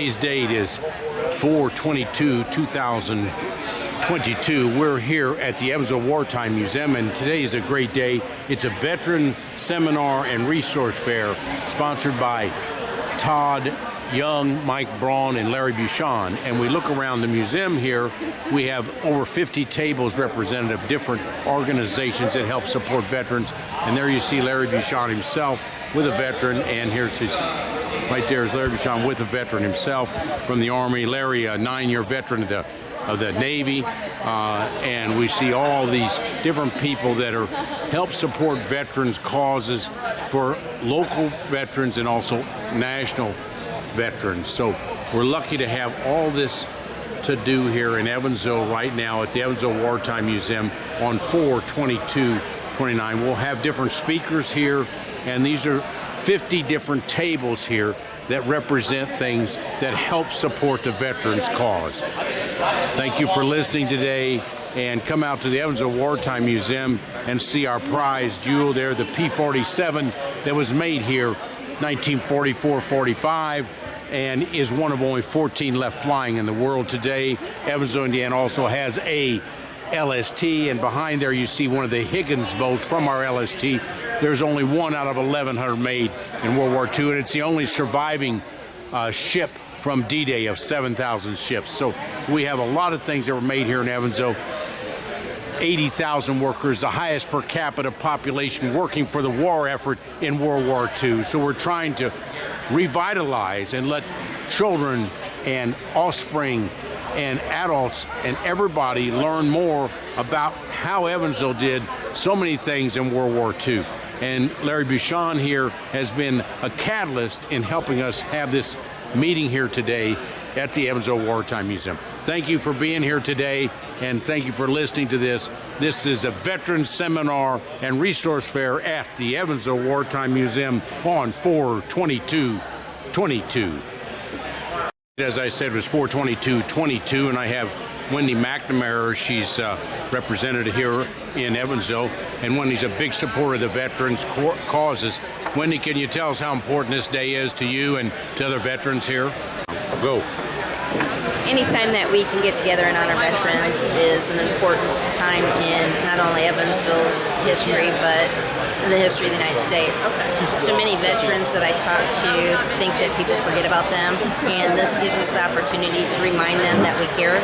Today's date is 4/22/2022. We're here at the Evansville Wartime Museum, and today is a great day. It's a veteran seminar and resource fair sponsored by Todd Young, Mike Braun, and Larry Buschon. And we look around the museum here, we have over 50 tables representative of different organizations that help support veterans. And there you see Larry Buschon himself with a veteran, and here's his, right there is Larry Buschon with a veteran himself from the Army. Larry, a 9-year veteran of the Navy, and we see all these different people that are help support veterans causes for local veterans and also national veterans. So we're lucky to have all this to do here in Evansville right now at the Evansville Wartime Museum on 4/22/29. We'll have different speakers here, and these are 50 different tables here that represent things that help support the veterans cause. Thank you for listening today, and come out to the Evansville Wartime Museum and see our prize jewel there, the P-47 that was made here 1944-45 and is one of only 14 left flying in the world today. Evansville, Indiana also has a LST, and behind there you see one of the Higgins boats from our LST. There's only one out of 1,100 made in World War II, and it's the only surviving ship from D-Day of 7,000 ships. So we have a lot of things that were made here in Evansville. 80,000 workers, the highest per capita population working for the war effort in World War II. So we're trying to revitalize and let children and offspring and adults and everybody learn more about how Evansville did so many things in World War II. And Larry Buschon here has been a catalyst in helping us have this meeting here today at the Evansville Wartime Museum. Thank you for being here today, and thank you for listening to this. This is a Veterans Seminar and Resource Fair at the Evansville Wartime Museum on 4/22/22. As I said, it was 4/22/22, and I have Wendy McNamara. She's represented here in Evansville, and Wendy's a big supporter of the veterans causes. Wendy, can you tell us how important this day is to you and to other veterans here? Go. Anytime that we can get together and honor veterans is an important time in not only Evansville's history, but the history of the United States. So many veterans that I talk to think that people forget about them, and this gives us the opportunity to remind them that we care,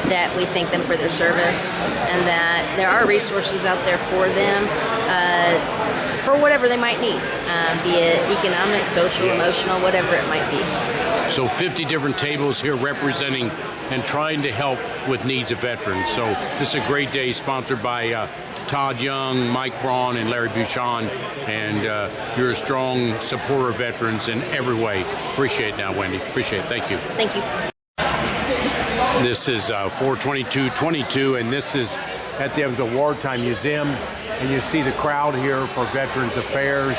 that we thank them for their service, and that there are resources out there for them for whatever they might need, be it economic, social, emotional, whatever it might be. So 50 different tables here representing and trying to help with needs of veterans. So this is a great day sponsored by Todd Young, Mike Braun, and Larry Buschon, and you're a strong supporter of veterans in every way. Appreciate it now, Wendy. Appreciate it. Thank you. Thank you. This is 4/22/22, and this is at the Evansville Wartime Museum, and you see the crowd here for Veterans Affairs.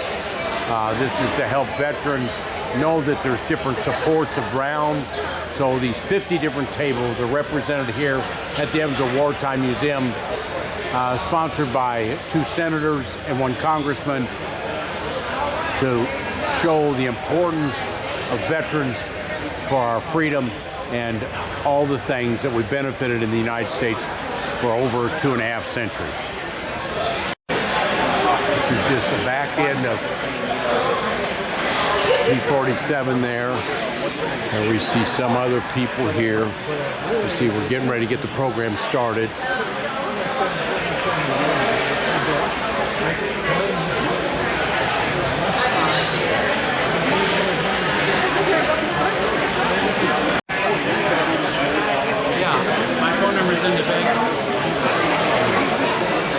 This is to help veterans know that there's different supports around. So these 50 different tables are represented here at the Evansville Wartime Museum, sponsored by 2 senators and 1 congressman to show the importance of veterans for our freedom and all the things that we benefited in the United States for over 2.5 centuries. This is just the back end of P-47 there, and we see some other people here. You see we're getting ready to get the program started. Yeah, my phone number's in the bag.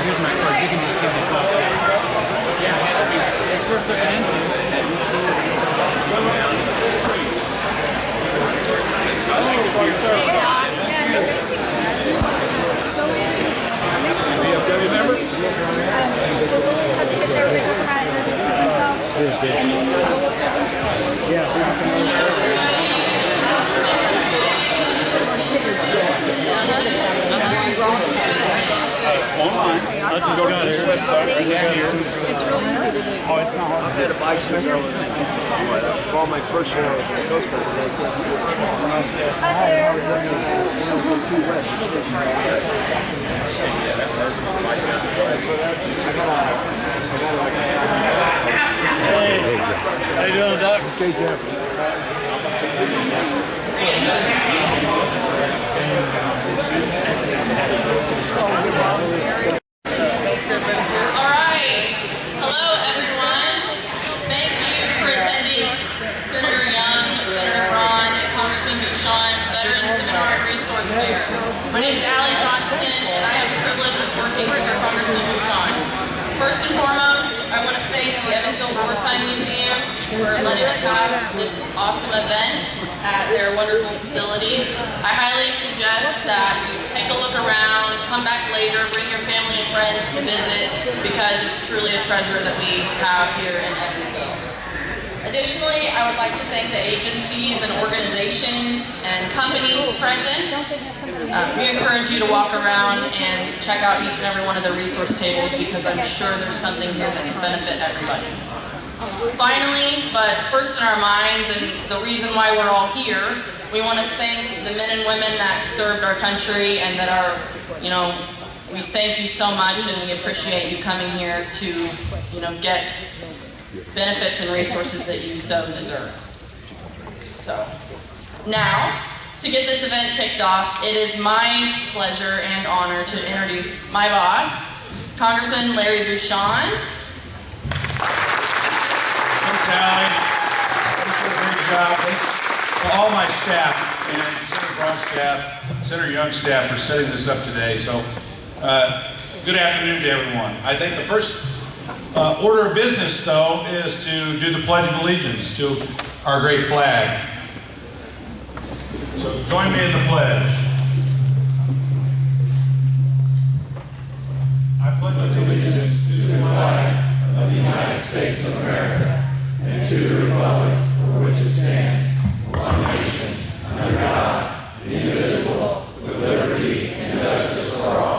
Here's my card. You can just give me a call. Yeah, it's worth looking into. Remember? Online. I can go to this website right here. Oh, it's not hard. I've had a bike since I was, well, my first year I was in the Coast Guard. Hey, how you doing, Doc? Okay, Jeff. All right. Hello, everyone. Thank you for attending Senator Young, Senator Braun, and Congressman Buschon's Veterans Seminar and Resource Fair. My name is Allie Johnson, and I have the privilege of working for Congressman Buschon. First and foremost, I want to thank the Evansville Wartime Museum for letting us have this awesome event at their wonderful facility. I highly suggest that you take a look around, come back later, bring your family and friends to visit, because it's truly a treasure that we have here in Evansville. Additionally, I would like to thank the agencies and organizations and companies present. We encourage you to walk around and check out each and every one of the resource tables, because I'm sure there's something here that can benefit everybody. Finally, but first in our minds, and the reason why we're all here, we want to thank the men and women that served our country and that are, we thank you so much, and we appreciate you coming here to, get benefits and resources that you so deserve. So, now, to get this event kicked off, it is my pleasure and honor to introduce my boss, Congressman Larry Buschon. Thanks, Allie. Thanks for a great job. Thanks to all my staff and Senator Braun's staff, Senator Young's staff for setting this up today. So, good afternoon to everyone. I think the first order of business, though, is to do the Pledge of Allegiance to our great flag. So join me in the pledge. I pledge allegiance to the flag of the United States of America and to the republic for which it stands, one nation, under God, indivisible, with liberty and justice for all.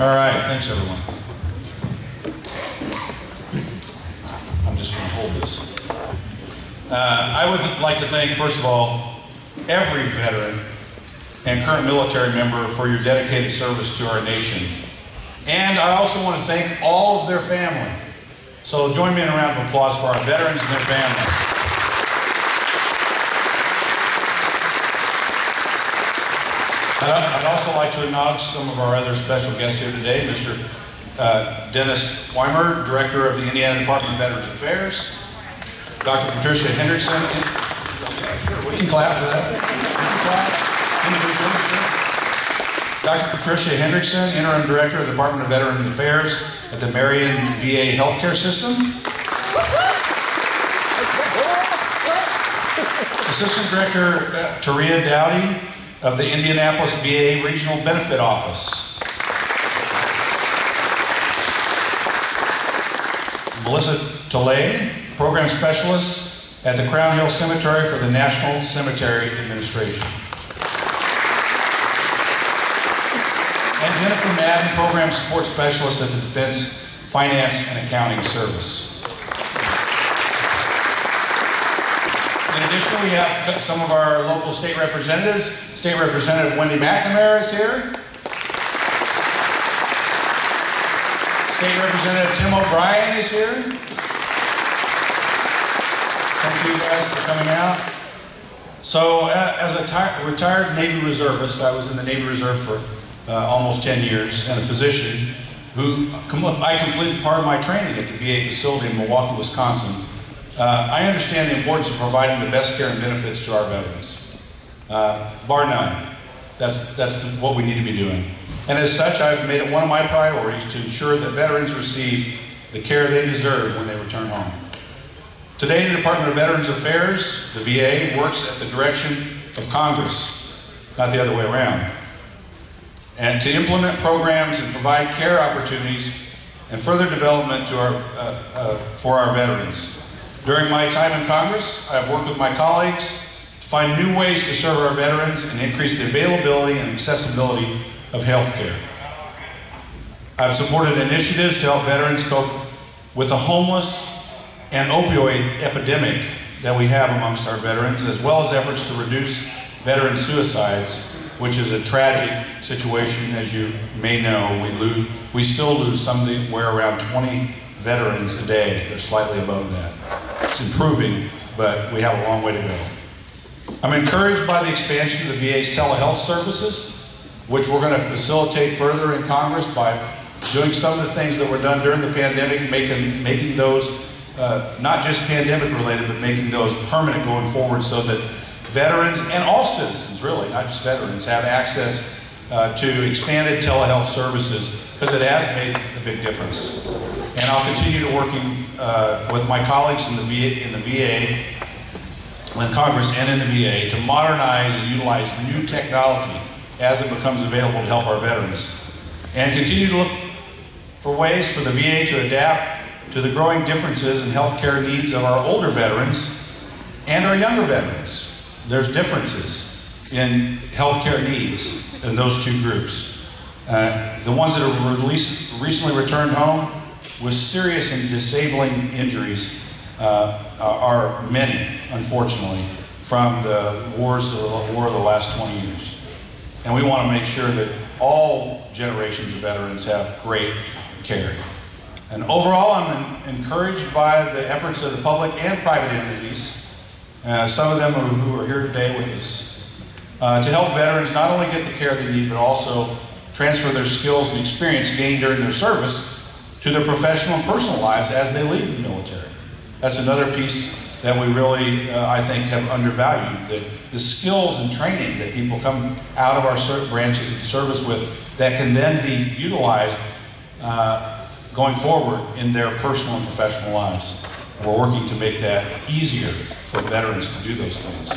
All right, thanks everyone. I'm just going to hold this. I would like to thank, first of all, every veteran and current military member for your dedicated service to our nation. And I also want to thank all of their family. So join me in a round of applause for our veterans and their families. I'd also like to acknowledge some of our other special guests here today. Mr. Dennis Weinman, Director of the Indiana Department of Veterans Affairs. Dr. Patricia E Henderson. Yeah, sure, we can clap for that. Dr. Patricia E Henderson, Interim Director of the Department of Veterans Affairs at the Marion VA Healthcare System. Assistant Director Taria Dowdy of the Indianapolis VA Regional Benefit Office. Melissa Tolay, Program Specialist at the Crown Hill Cemetery for the National Cemetery Administration. And Jennifer Madden, Program Support Specialist at the Defense Finance and Accounting Service. In addition, we have some of our local state representatives. State Representative Wendy McNamara is here. State Representative Tim O'Brien is here. Thank you guys for coming out. So, as a retired Navy reservist, I was in the Navy Reserve for almost 10 years, and a physician I completed part of my training at the VA facility in Milwaukee, Wisconsin. I understand the importance of providing the best care and benefits to our veterans. Bar none. That's what we need to be doing. And as such, I've made it one of my priorities to ensure that veterans receive the care they deserve when they return home. Today, the Department of Veterans Affairs, the VA, works at the direction of Congress, not the other way around, and to implement programs and provide care opportunities and further development to for our veterans. During my time in Congress, I have worked with my colleagues to find new ways to serve our veterans and increase the availability and accessibility of health care. I've supported initiatives to help veterans cope with the homeless and opioid epidemic that we have amongst our veterans, as well as efforts to reduce veteran suicides, which is a tragic situation. As you may know, we still lose somewhere around 20 veterans a day, or slightly above that. It's improving, but we have a long way to go. I'm encouraged by the expansion of the VA's telehealth services, which we're going to facilitate further in Congress by doing some of the things that were done during the pandemic, making those not just pandemic related, but making those permanent going forward, so that veterans and all citizens, really, not just veterans, have access to expanded telehealth services, because it has made a big difference. And I'll continue to working with my colleagues in the VA, in Congress and in the VA, to modernize and utilize new technology as it becomes available to help our veterans. And continue to look for ways for the VA to adapt to the growing differences in healthcare needs of our older veterans and our younger veterans. There's differences in healthcare needs in those two groups. The ones that have recently returned home with serious and disabling injuries are many, unfortunately, from the war of the last 20 years. And we want to make sure that all generations of veterans have great care. And overall, I'm encouraged by the efforts of the public and private entities, some of them who are here today with us, to help veterans not only get the care they need, but also transfer their skills and experience gained during their service to their professional and personal lives as they leave the military. That's another piece that we really, I think, have undervalued, that the skills and training that people come out of our branches of service with that can then be utilized going forward in their personal and professional lives. And we're working to make that easier for veterans to do those things.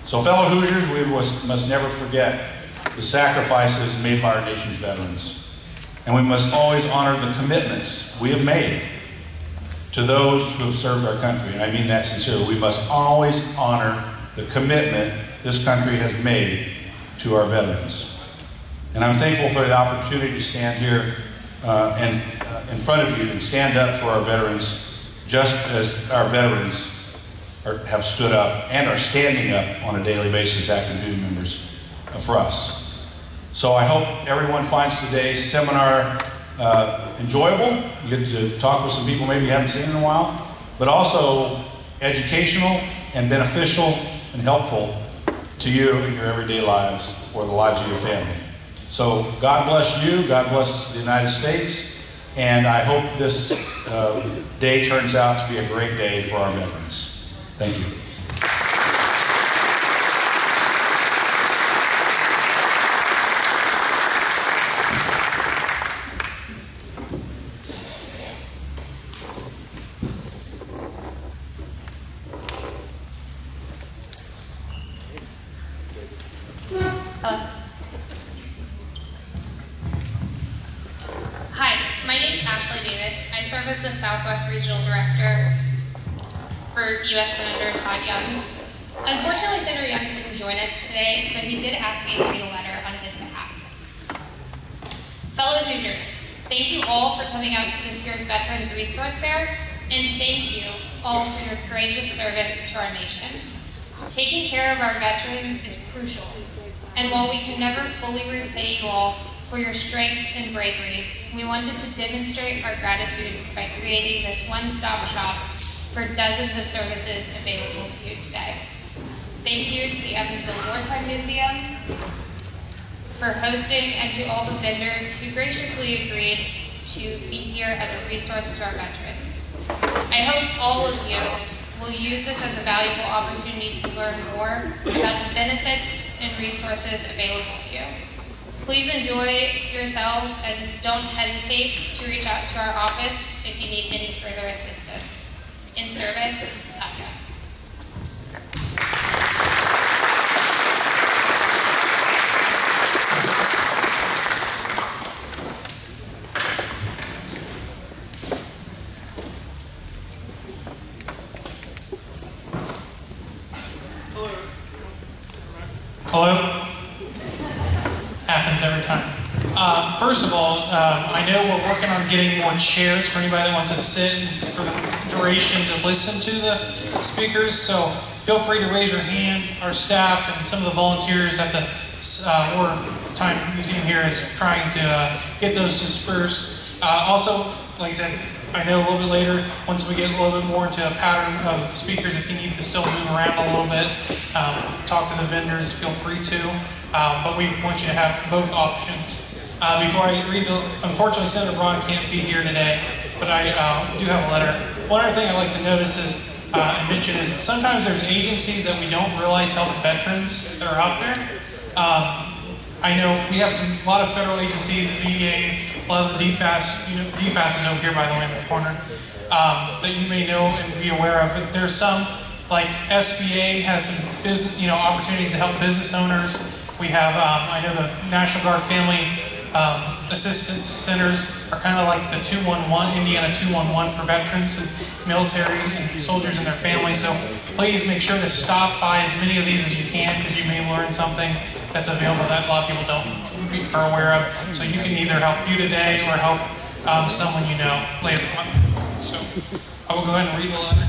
So fellow Hoosiers, we must never forget the sacrifices made by our nation's veterans. And we must always honor the commitments we have made to those who have served our country. And I mean that sincerely. We must always honor the commitment this country has made to our veterans. And I'm thankful for the opportunity to stand here and in front of you and stand up for our veterans, just as our veterans have stood up and are standing up on a daily basis, active duty members, for us. So I hope everyone finds today's seminar enjoyable. You get to talk with some people maybe you haven't seen in a while, but also educational and beneficial and helpful to you in your everyday lives or the lives of your family. So God bless you, God bless the United States, and I hope this day turns out to be a great day for our veterans. Thank you. As the Southwest Regional Director for U.S. Senator Todd Young. Unfortunately, Senator Young couldn't join us today, but he did ask me to read a letter on his behalf. Fellow Hoosiers, thank you all for coming out to this year's Veterans Resource Fair, and thank you all for your courageous service to our nation. Taking care of our veterans is crucial, and while we can never fully repay you all for your strength and bravery, we wanted to demonstrate our gratitude by creating this one-stop shop for dozens of services available to you today. Thank you to the Evansville Wartime Museum for hosting, and to all the vendors who graciously agreed to be here as a resource to our veterans. I hope all of you will use this as a valuable opportunity to learn more about the benefits and resources available to you. Please enjoy yourselves and don't hesitate to reach out to our office if you need any further assistance. In service, Taka. Hello? Happens every time. First of all, I know we're working on getting more chairs for anybody that wants to sit for the duration to listen to the speakers. So feel free to raise your hand. Our staff and some of the volunteers at the Wartime Museum here is trying to get those dispersed. Also, like I said, I know a little bit later, once we get a little bit more into a pattern of speakers, if you need to still move around a little bit, talk to the vendors, feel free to. But we want you to have both options. Before I read unfortunately Senator Braun can't be here today, but I do have a letter. One other thing I'd like to notice is, and mention is, sometimes there's agencies that we don't realize help veterans that are out there. I know we have a lot of federal agencies, VA, a lot of the DFAS, DFAS is over here by the way in the corner, that you may know and be aware of, but there's some, like SBA has some business, opportunities to help business owners. We have, I know the National Guard Family Assistance Centers are kind of like the 211, Indiana 211 for veterans and military and soldiers and their families. So please make sure to stop by as many of these as you can, because you may learn something that's available that a lot of people are aware of. So you can either help you today or help someone you know later on. So I will go ahead and read the letter.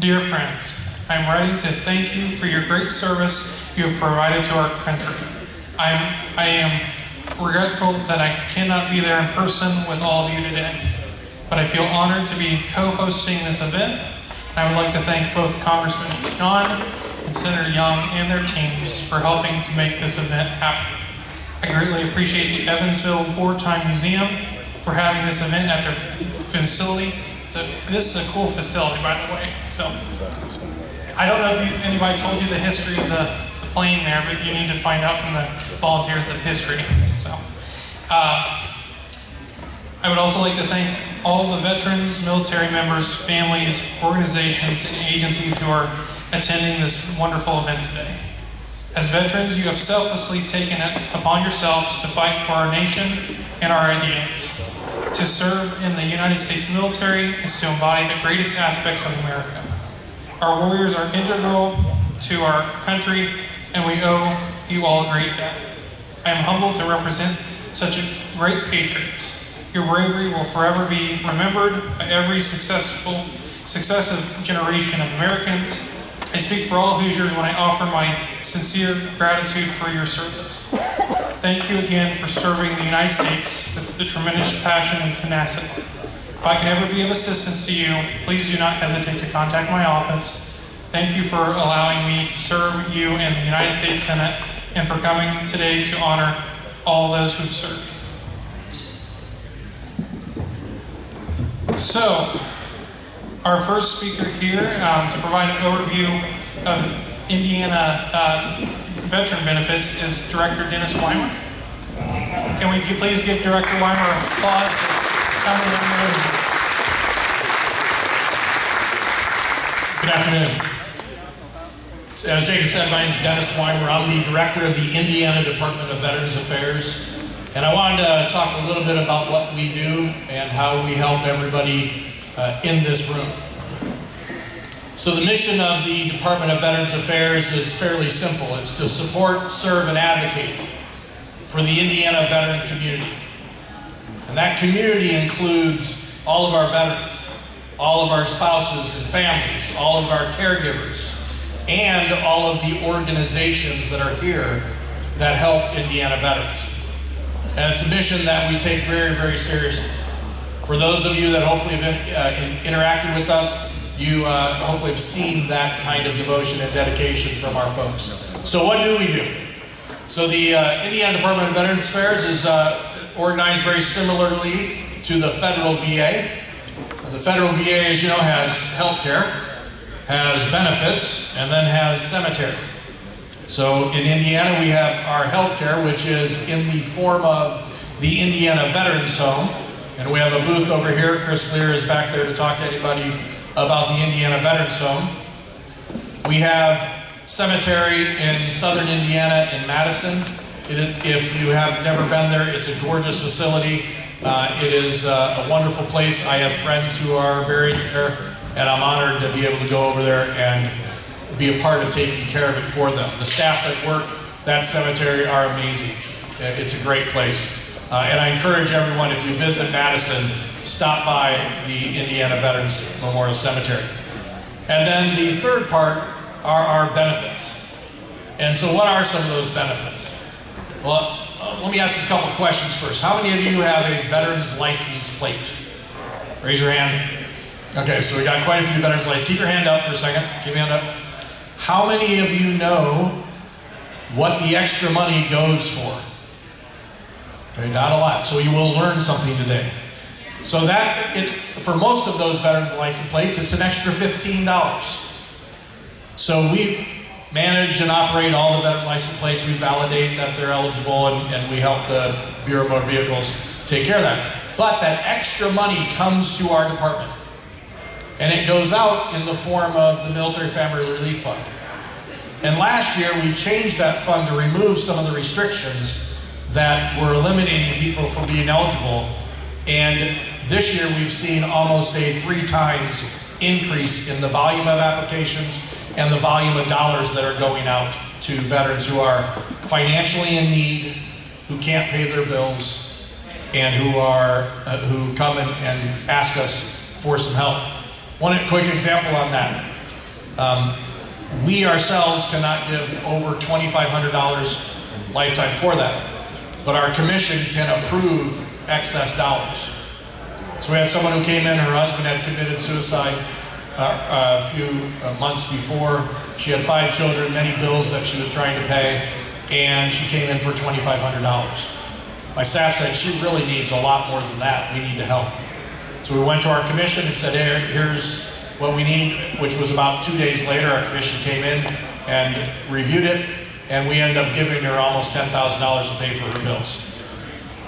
Dear friends, I am writing to thank you for your great service you have provided to our country. I am regretful that I cannot be there in person with all of you today, but I feel honored to be co-hosting this event. And I would like to thank both Congressman Buschon and Senator Young and their teams for helping to make this event happen. I greatly appreciate the Evansville Wartime Museum for having this event at their facility. This is a cool facility, by the way. So I don't know if anybody told you the history of the plane there, but you need to find out from the volunteers the history. So I would also like to thank all the veterans, military members, families, organizations, and agencies who are attending this wonderful event today. As veterans, you have selflessly taken it upon yourselves to fight for our nation and our ideals. To serve in the United States military is to embody the greatest aspects of America. Our warriors are integral to our country, and we owe you all a great debt. I am humbled to represent such a great patriots. Your bravery will forever be remembered by every successive generation of Americans. I speak for all Hoosiers when I offer my sincere gratitude for your service. Thank you again for serving the United States with the tremendous passion and tenacity. If I can ever be of assistance to you, please do not hesitate to contact my office. Thank you for allowing me to serve you in the United States Senate and for coming today to honor all those who've served. So, our first speaker here to provide an overview of Indiana Veteran Benefits is Director Dennis Weinman. Can we please give Director Weinman applause for coming on the Good afternoon. As Jacob said, my name is Dennis Weinman. I'm the Director of the Indiana Department of Veterans Affairs. And I wanted to talk a little bit about what we do and how we help everybody in this room. So the mission of the Department of Veterans Affairs is fairly simple. It's to support, serve, and advocate for the Indiana veteran community. And that community includes all of our veterans, all of our spouses and families, all of our caregivers, and all of the organizations that are here that help Indiana veterans. And it's a mission that we take very, very seriously. For those of you that hopefully have interacted with us, you hopefully have seen that kind of devotion and dedication from our folks. So what do we do? So the Indiana Department of Veterans Affairs is organized very similarly to the federal VA. The federal VA, as you know, has health care, has benefits, and then has cemetery. So in Indiana, we have our health care, which is in the form of the Indiana Veterans Home. And we have a booth over here. Chris Lear is back there to talk to anybody about the Indiana Veterans Home. We have cemetery in southern Indiana in Madison. If you have never been there, it's a gorgeous facility. It is a wonderful place. I have friends who are buried there, and I'm honored to be able to go over there and be a part of taking care of it for them. The staff that work that cemetery are amazing. It's a great place. And I encourage everyone, if you visit Madison, stop by the Indiana Veterans Memorial Cemetery. And then the third part are our benefits. And so what are some of those benefits? Well, let me ask you a couple questions first. How many of you have a veteran's license plate? Raise your hand. Okay, so we got quite a few veterans license. Keep your hand up for a second. Keep your hand up. How many of you know what the extra money goes for? Okay, not a lot. So you will learn something today. So for most of those veteran license plates, it's an extra $15. So we manage and operate all the veteran license plates. We validate that they're eligible, and we help the Bureau of Motor Vehicles take care of that. But that extra money comes to our department. And it goes out in the form of the Military Family Relief Fund. And last year, we changed that fund to remove some of the restrictions that were eliminating people from being eligible. And this year, we've seen almost a 3 times increase in the volume of applications and the volume of dollars that are going out to veterans who are financially in need, who can't pay their bills, and who come and ask us for some help. One quick example on that. We ourselves cannot give over $2,500 lifetime for that, but our commission can approve excess dollars. So we had someone who came in, her husband had committed suicide a few months before. She had 5 children, many bills that she was trying to pay, and she came in for $2,500. My staff said, she really needs a lot more than that. We need to help. So we went to our commission and said, hey, here's what we need, which was about 2 days later. Our commission came in and reviewed it, and we ended up giving her almost $10,000 to pay for her bills.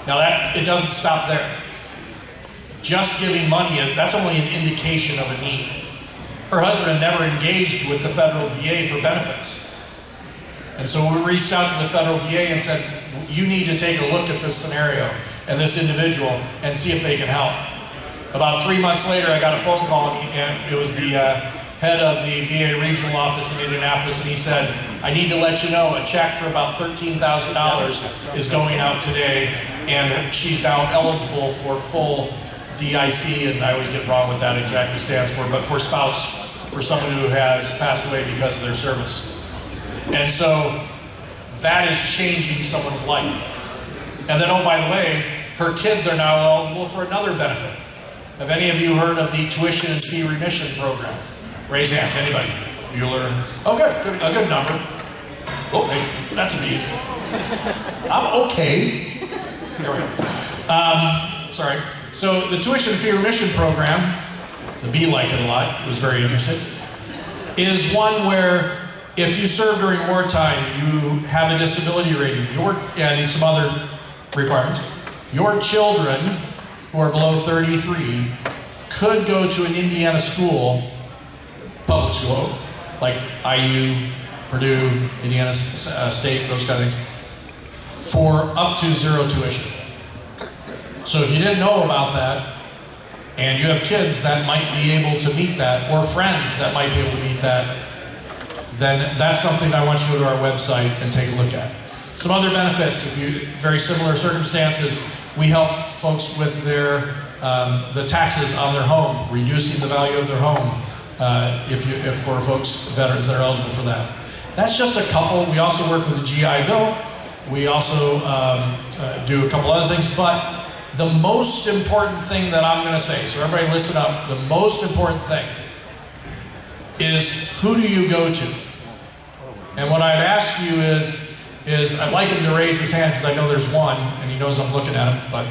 Now it doesn't stop there. Just giving money, that's only an indication of a need. Her husband had never engaged with the federal VA for benefits. And so we reached out to the federal VA and said, you need to take a look at this scenario and this individual and see if they can help. About 3 months later, I got a phone call, and it was the head of the VA regional office in Indianapolis, and he said, I need to let you know a check for about $13,000 is going out today, and she's now eligible for full DIC, and I always get wrong what that exactly stands for, but for spouse, for someone who has passed away because of their service. And so that is changing someone's life. And then, oh, by the way, her kids are now eligible for another benefit. Have any of you heard of the tuition and fee remission program? Raise hands, anybody? Bueller? Oh, good, a good number. Oh, hey, that's a B. I'm okay. There we go. Sorry. So the tuition and fee remission program, the B liked it a lot, was very interested, is one where if you serve during wartime, you have a disability rating, and some other requirements, your children who are below 33 could go to an Indiana school, public school, like IU, Purdue, Indiana State, those kind of things, for up to 0 tuition. So if you didn't know about that, and you have kids that might be able to meet that, or friends that might be able to meet that, then that's something I want you to go to our website and take a look at. Some other benefits, if you very similar circumstances, we help folks with their the taxes on their home, reducing the value of their home, if for folks, veterans that are eligible for that. That's just a couple. We also work with the GI Bill. We also do a couple other things, but the most important thing that I'm going to say, so everybody listen up, the most important thing is, who do you go to? And what I'd ask you is I'd like him to raise his hand, because I know there's one, and he knows I'm looking at him, but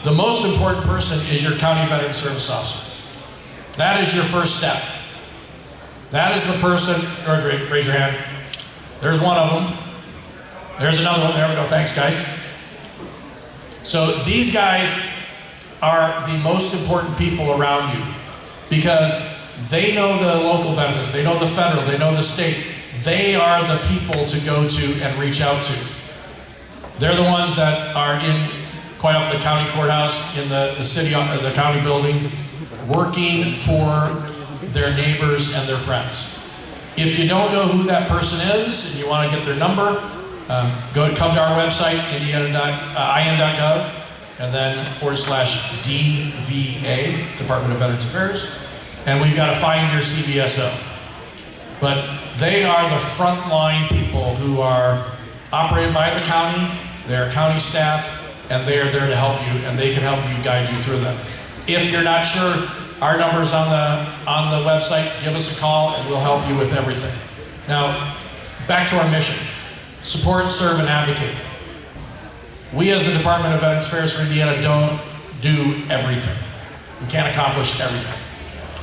the most important person is your County Veteran Service Officer. That is your first step. That is the person, George, raise your hand. There's one of them. There's another one, there we go, thanks guys. So these guys are the most important people around you, because they know the local benefits, they know the federal, they know the state. They are the people to go to and reach out to. They're the ones that are in, quite often, the county courthouse, in the city, the county building, working for their neighbors and their friends. If you don't know who that person is and you want to get their number, come to our website, in.gov, and then /DVA, Department of Veterans Affairs, and we've got to find your CVSO. But they are the frontline people who are operated by the county, they're county staff, and they are there to help you, and they can help you, guide you through them. If you're not sure, our number's on the website. Give us a call, and we'll help you with everything. Now, back to our mission: support, serve, and advocate. We, as the Department of Veterans Affairs for Indiana, don't do everything. We can't accomplish everything.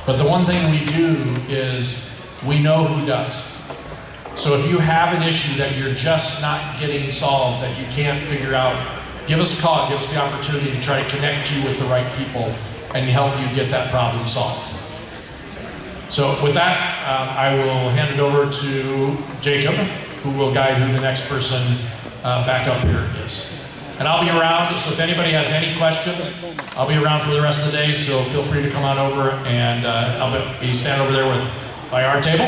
But the one thing we do is we know who does. So if you have an issue that you're just not getting solved, that you can't figure out, give us a call, give us the opportunity to try to connect you with the right people and help you get that problem solved. So with that, I will hand it over to Jacob, who will guide who the next person back up here is. And I'll be around, so if anybody has any questions, I'll be around for the rest of the day, so feel free to come on over, and I'll be standing over there by our table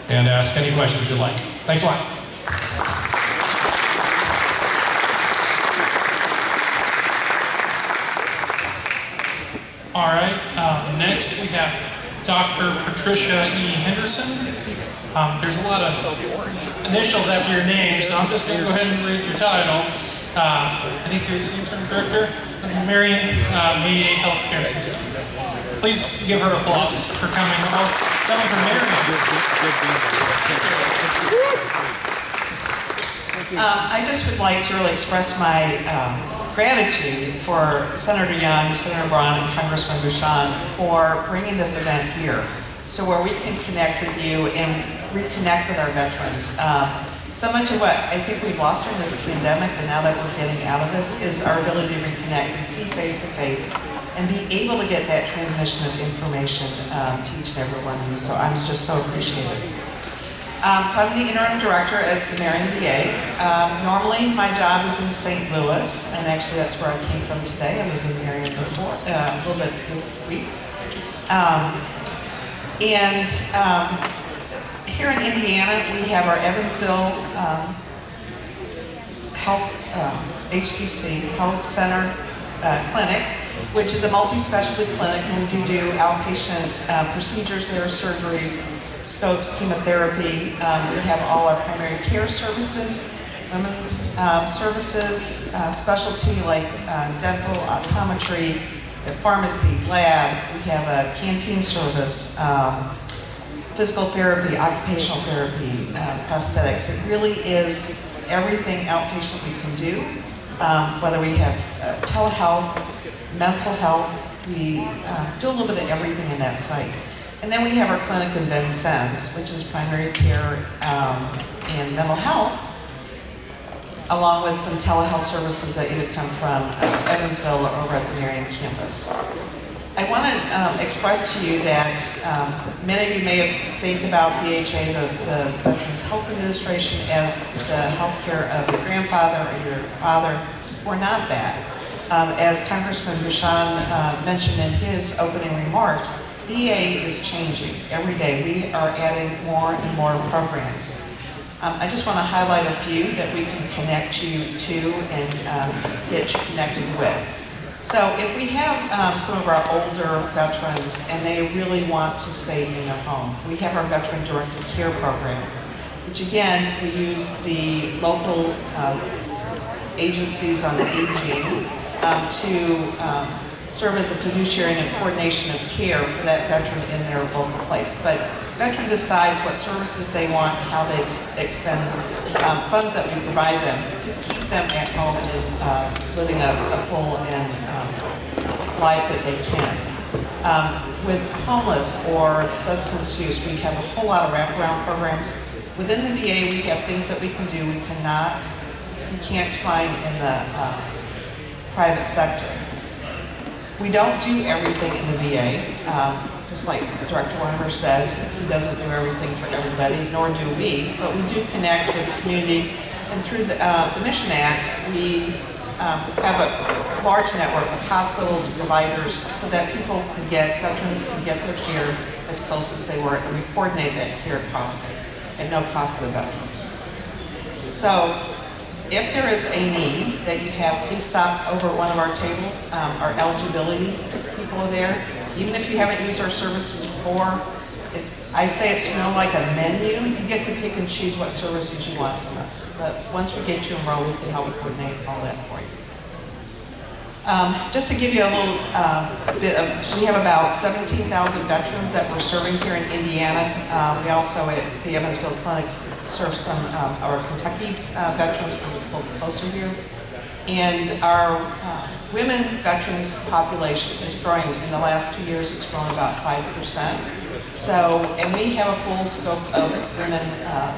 and ask any questions you'd like. Thanks a lot. All right, next we have Dr. Patricia E Henderson. There's a lot of initials after your name, so I'm just going to go ahead and read your title. I think you're the interim director of the Marion VA Healthcare System. Please give her applause for coming from Marion. I just would like to really express my gratitude for Senator Young, Senator Braun, and Congressman Buschon for bringing this event here, so where we can connect with you and reconnect with our veterans. So much of what I think we've lost during this pandemic, and now that we're getting out of this, is our ability to reconnect and see face to face and be able to get that transmission of information to each and every one of you. So I'm just so appreciative. So I'm the interim director at the Marion VA. Normally my job is in St. Louis, and actually that's where I came from today. I was in Marion before, a little bit this week. Here in Indiana, we have our Evansville HCC, Health Center Clinic, which is a multi-specialty clinic, and we do outpatient procedures there, surgeries, scopes, chemotherapy. We have all our primary care services, women's services, specialty like dental, optometry, pharmacy, lab. We have a canteen service, physical therapy, occupational therapy, prosthetics. It really is everything outpatient we can do, whether we have telehealth, mental health. We do a little bit of everything in that site. And then we have our clinic in Vincennes, which is primary care and mental health, along with some telehealth services that either come from Evansville or over at the Marion campus. I want to express to you that many of you may have think about VHA, the Veterans Health Administration, as the health care of your grandfather or your father. We're not that. As Congressman Buschon mentioned in his opening remarks, VA is changing every day. We are adding more and more programs. I just want to highlight a few that we can connect you to and get you connected with. So if we have some of our older veterans and they really want to stay in their home, we have our Veteran Directed Care Program, which again, we use the local agencies on aging to serve as a fiduciary and coordination of care for that veteran in their local place. But veteran decides what services they want, how they expend funds that we provide them to keep them at home and living a full and life that they can. With homeless or substance use, we have a whole lot of wraparound programs. Within the VA, we have things that we can do we can't find in the private sector. We don't do everything in the VA. Just like Director Weinman says, he doesn't do everything for everybody, nor do we, but we do connect with the community. And through the Mission Act, we have a large network of hospitals and providers so that veterans can get their care as close as they were, and we coordinate that here at Prostate at no cost to the veterans. So if there is a need that you have, please stop over at one of our tables. Our eligibility people are there. Even if you haven't used our service before, I say it's like a menu. You get to pick and choose what services you want from us. But once we get you enrolled, we can help coordinate all that for you. Just to give you a little bit of, we have about 17,000 veterans that we're serving here in Indiana. We also at the Evansville clinic serve some of our Kentucky veterans because it's a little closer here. And our women veterans population is growing. In the last 2 years, it's grown about 5%. So, and we have a full scope of women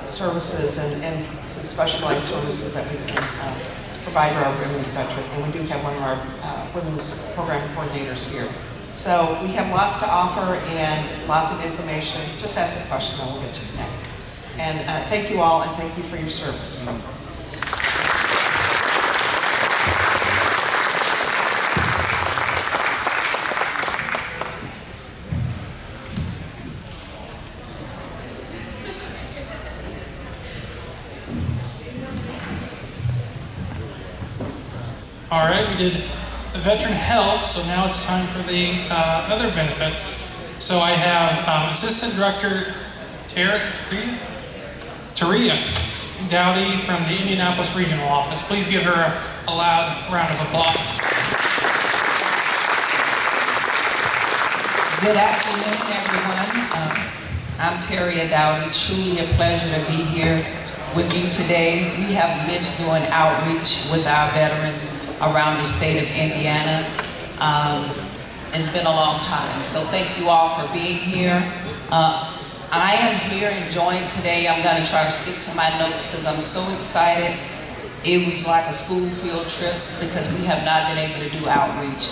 services and some specialized services that we can provide to our women's veterans. And we do have one of our women's program coordinators here. So we have lots to offer and lots of information. Just ask a question and we'll get you connected. And thank you all, and thank you for your service. All right, we did the veteran health, so now it's time for the other benefits. So I have Assistant Director Taria Dowdy from the Indianapolis Regional Office. Please give her a loud round of applause. Good afternoon, everyone. I'm Taria Dowdy. Truly a pleasure to be here with you today. We have missed doing outreach with our veterans around the state of Indiana. It's been a long time, so thank you all for being here. I am here enjoying today. I'm going to try to stick to my notes because I'm so excited. It was like a school field trip because we have not been able to do outreach.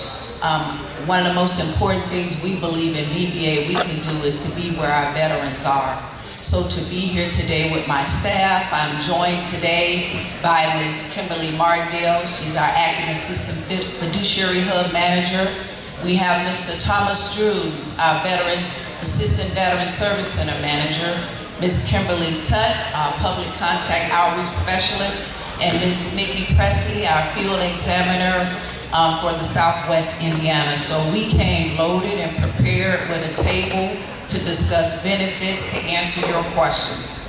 One of the most important things we believe in VBA we can do is to be where our veterans are. So to be here today with my staff, I'm joined today by Ms. Kimberly Martindale. She's our Acting Assistant Fiduciary Hub Manager. We have Mr. Thomas Drews, our Assistant Veteran Service Center Manager. Ms. Kimberly Tutt, our Public Contact Outreach Specialist. And Ms. Nikki Presley, our Field Examiner for the Southwest Indiana. So we came loaded and prepared with a table to discuss benefits, to answer your questions.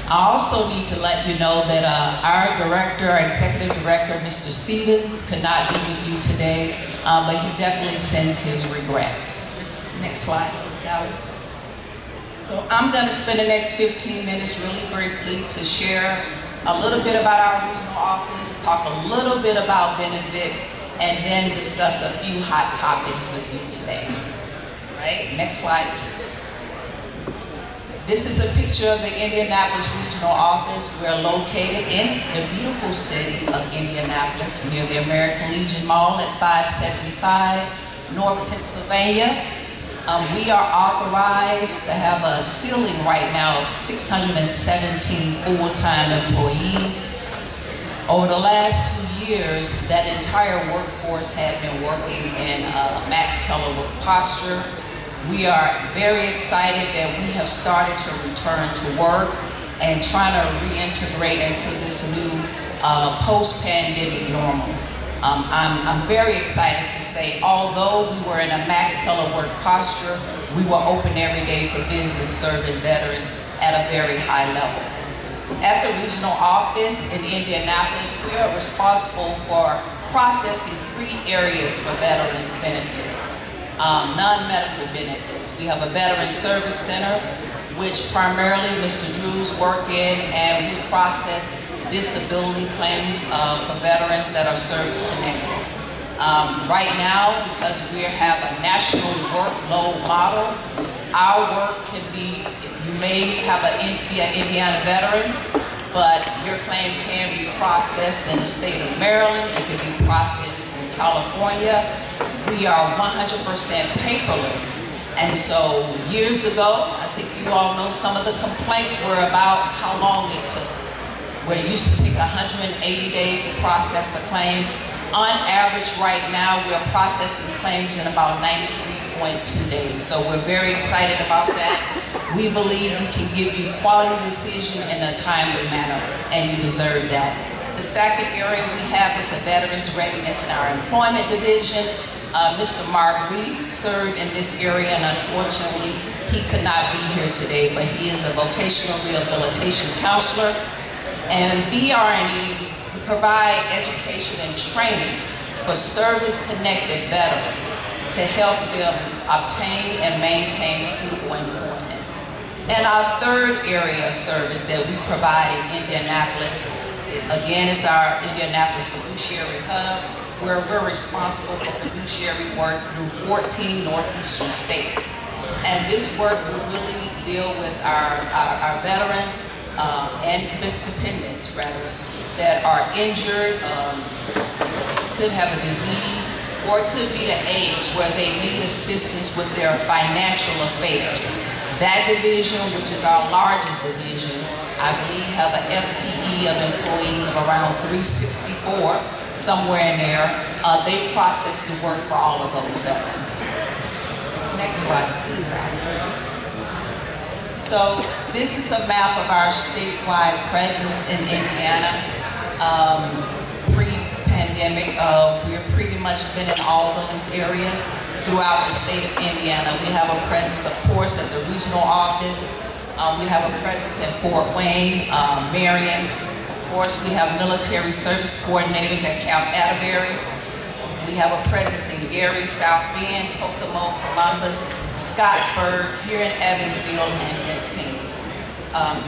I also need to let you know that our Executive Director, Mr. Stevens, could not be with you today, but he definitely sends his regrets. Next slide, please, Allie. So I'm going to spend the next 15 minutes really briefly to share a little bit about our regional office, talk a little bit about benefits, and then discuss a few hot topics with you today. All right, next slide, please. This is a picture of the Indianapolis Regional Office. We're located in the beautiful city of Indianapolis near the American Legion Mall at 575 North Pennsylvania. We are authorized to have a ceiling right now of 617 full-time employees. Over the last 2 years, that entire workforce had been working in max telework posture. We are very excited that we have started to return to work and trying to reintegrate into this new post-pandemic normal. I'm very excited to say, although we were in a max telework posture, we were open every day for business serving veterans at a very high level. At the regional office in Indianapolis, we are responsible for processing 3 areas for veterans benefits. Non-medical benefits. We have a Veteran Service Center, which primarily Mr. Drews work in, and we process disability claims for veterans that are service-connected. Right now, because we have a national workload model, our work can be, you may be an Indiana veteran, but your claim can be processed in the state of Maryland, it can be processed in California. We are 100% paperless. And so years ago, I think you all know some of the complaints were about how long it took. Where it used to take 180 days to process a claim. On average right now, we're processing claims in about 93.9 1.2 days. So we're very excited about that. We believe we can give you quality decision in a timely manner, and you deserve that. The second area we have is a veterans readiness in our employment division. Mr. Mark Reed served in this area, and unfortunately, he could not be here today, but he is a vocational rehabilitation counselor. And BRNE provide education and training for service-connected veterans to help them obtain and maintain suitable employment. And our third area of service that we provide in Indianapolis, again, is our Indianapolis Fiduciary Hub, where we're responsible for fiduciary work through 14 northeastern states. And this work will really deal with our veterans and dependents, rather, that are injured, could have a disease, or it could be the age where they need assistance with their financial affairs. That division, which is our largest division, I believe have an FTE of employees of around 364, somewhere in there. They process the work for all of those veterans. Next slide, please. So this is a map of our statewide presence in Indiana. Pre-pandemic, we've pretty much been in all those areas throughout the state of Indiana. We have a presence, of course, at the regional office. We have a presence in Fort Wayne, Marion. Of course, we have military service coordinators at Camp Atterbury. We have a presence in Gary, South Bend, Kokomo, Columbus, Scottsburg, here in Evansville, and Vincennes.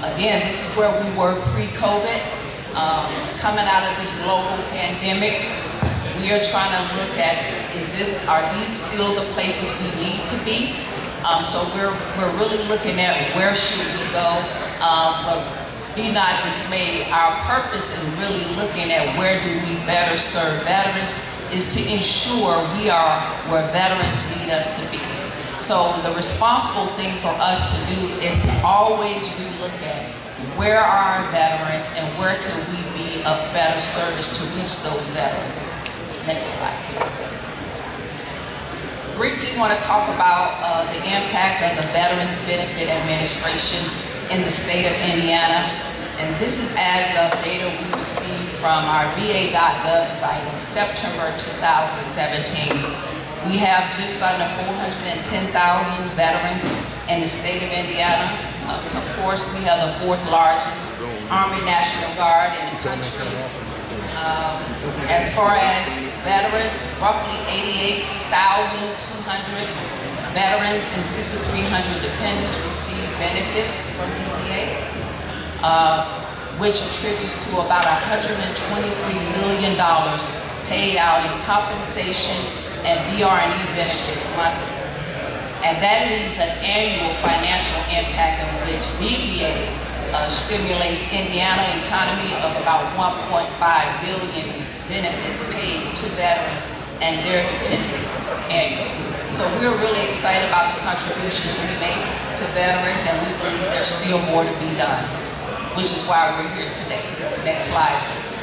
Again, this is where we were pre-COVID. Coming out of this global pandemic, we are trying to look at, are these still the places we need to be? So we're really looking at where should we go, but be not dismayed. Our purpose in really looking at where do we better serve veterans is to ensure we are where veterans need us to be. So the responsible thing for us to do is to always relook at where are our veterans and where can we be of better service to reach those veterans. Next slide, please. Briefly want to talk about the impact of the Veterans Benefit Administration in the state of Indiana. And this is as of data we received from our VA.gov site in September 2017. We have just under 410,000 veterans in the state of Indiana. Of course, we have the fourth largest Army National Guard in the country. As far as veterans, roughly 88,200 veterans and 6,300 dependents receive benefits from VBA, which attributes to about $123 million paid out in compensation and BRNE benefits monthly. And that leaves an annual financial impact in which VBA stimulates Indiana economy of about $1.5 billion benefits paid to veterans and their dependents annually. So we're really excited about the contributions we make to veterans, and we believe there's still more to be done, which is why we're here today. Next slide, please.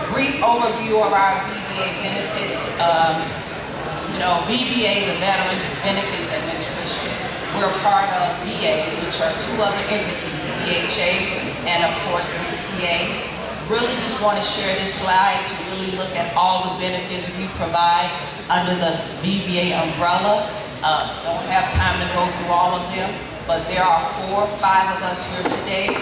Brief overview of our VBA benefits. VBA, the Veterans Benefits Administration, we're part of VA, which are two other entities, VHA and of course NCA. Really just want to share this slide to really look at all the benefits we provide under the VBA umbrella. Don't have time to go through all of them, but there are 4 or 5 of us here today.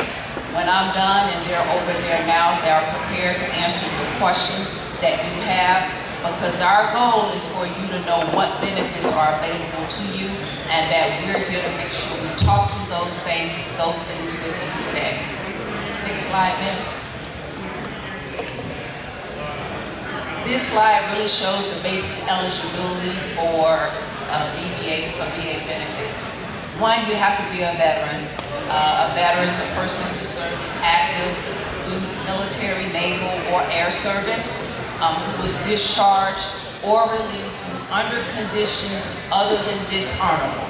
When I'm done and they're over there now, they're prepared to answer the questions that you have, because our goal is for you to know what benefits are available to you, and that we're here to make sure we talk through those things with you today. Next slide, ma'am. This slide really shows the basic eligibility for VBA benefits. One, you have to be a veteran. A veteran is a person who served in active military, naval, or air service, who was discharged or released under conditions other than dishonorable.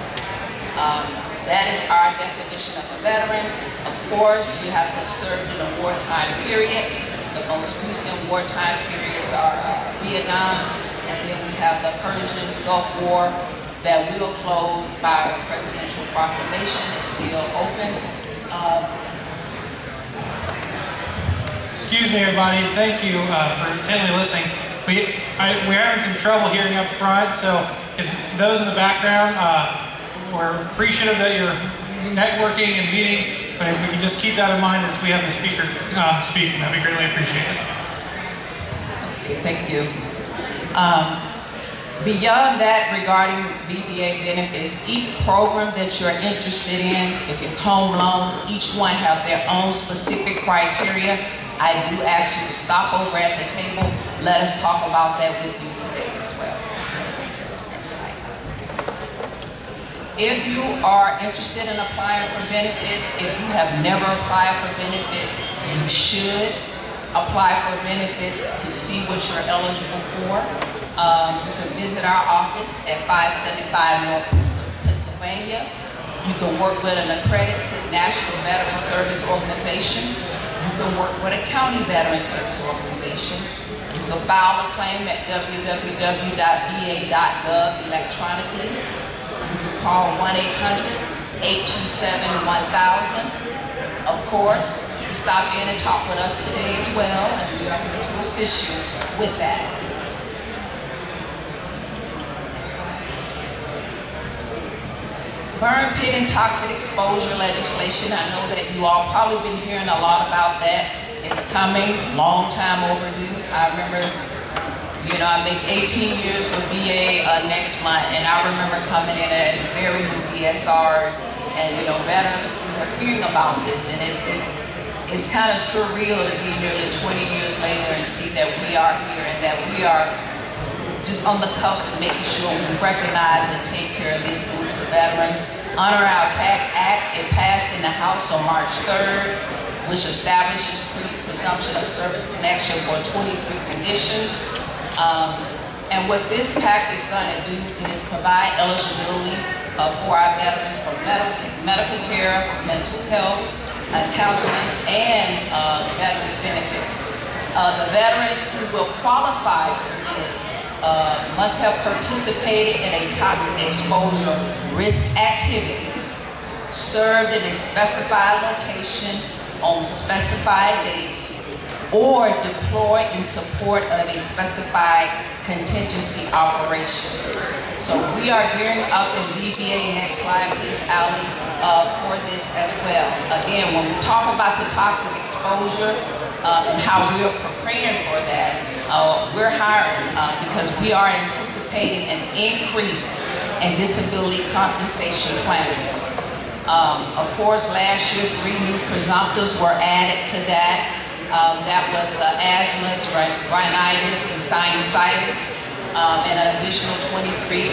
That is our definition of a veteran. Of course, you have to have served in a wartime period. The most recent wartime periods are Vietnam, and then we have the Persian Gulf War, that will close by presidential proclamation. It's still open. Excuse me, everybody. Thank you for intently listening. We're having some trouble hearing up front, so if those in the background, we're appreciative that you're networking and meeting, but if we can just keep that in mind as we have the speaker speaking, that'd be greatly appreciated. Okay, thank you. Beyond that, regarding Vba Benefits, each program that you're interested in, if it's home loan, each one have their own specific criteria. I do ask you to stop over at the table. Let us talk about that with you today as well. Next slide. If you are interested in applying for benefits, if you have never applied for benefits, you should apply for benefits to see what you're eligible for. You can visit our office at 575 North Pennsylvania. You can work with an accredited National Veteran Service Organization. You can work with a county veteran service organization. You can file a claim at www.va.gov electronically. You can call 1-800-827-1000. Of course, you stop in and talk with us today as well, and we are here to assist you with that. Burn pit and toxic exposure legislation. I know that you all probably been hearing a lot about that. It's coming, long time overdue. I remember, I make 18 years with VA next month, and I remember coming in as a very new BSR, and veterans were hearing about this, and it's kind of surreal to be nearly 20 years later and see that we are here and that we are just on the cusp of making sure we recognize and take care of these groups of veterans. Honor Our PAC Act, it passed in the House on March 3rd, which establishes presumption of service connection for 23 conditions. And what this PAC is going to do is provide eligibility for our veterans for medical care, mental health, counseling, and veterans benefits. The veterans who will qualify for this must have participated in a toxic exposure risk activity, served in a specified location on specified dates, or deployed in support of a specified contingency operation. So we are gearing up in VBA, next slide please, Allie, for this as well. Again, when we talk about the toxic exposure and how we are preparing for that, we're hiring because we are anticipating an increase in disability compensation claims. Of course, last year, 3 new presumptives were added to that. That was the asthmas, rhinitis, and sinusitis. And an additional 23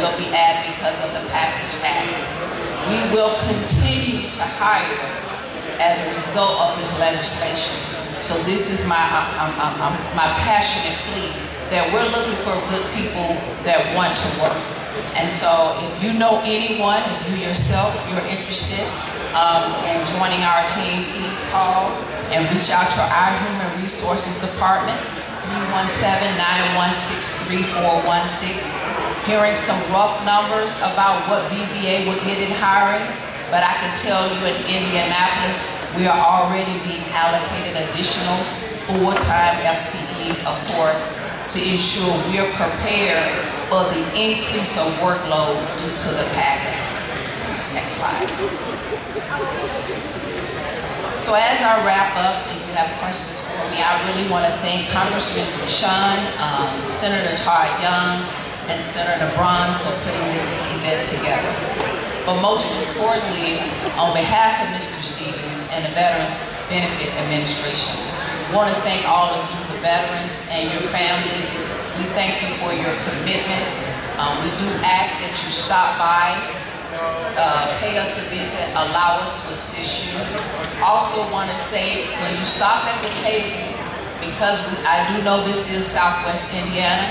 will be added because of the Passage Act. We will continue to hire as a result of this legislation. So this is my passionate plea that we're looking for good people that want to work. And so if you know anyone, if you yourself, you're interested in joining our team, please call and reach out to our Human Resources Department, 317-916-3416. Hearing some rough numbers about what VBA would get in hiring, but I can tell you in Indianapolis, we are already being allocated additional full-time FTE, of course, to ensure we are prepared for the increase of workload due to the pandemic. Next slide. So as I wrap up, if you have questions for me, I really want to thank Congressman Buschon, Senator Todd Young, and Senator Braun for putting this event together. But most importantly, on behalf of Mr. Stevens and the Veterans Benefit Administration, I want to thank all of you, the veterans and your families. We thank you for your commitment. We do ask that you stop by, pay us a visit, allow us to assist you. Also want to say, when you stop at the table, because I do know this is Southwest Indiana,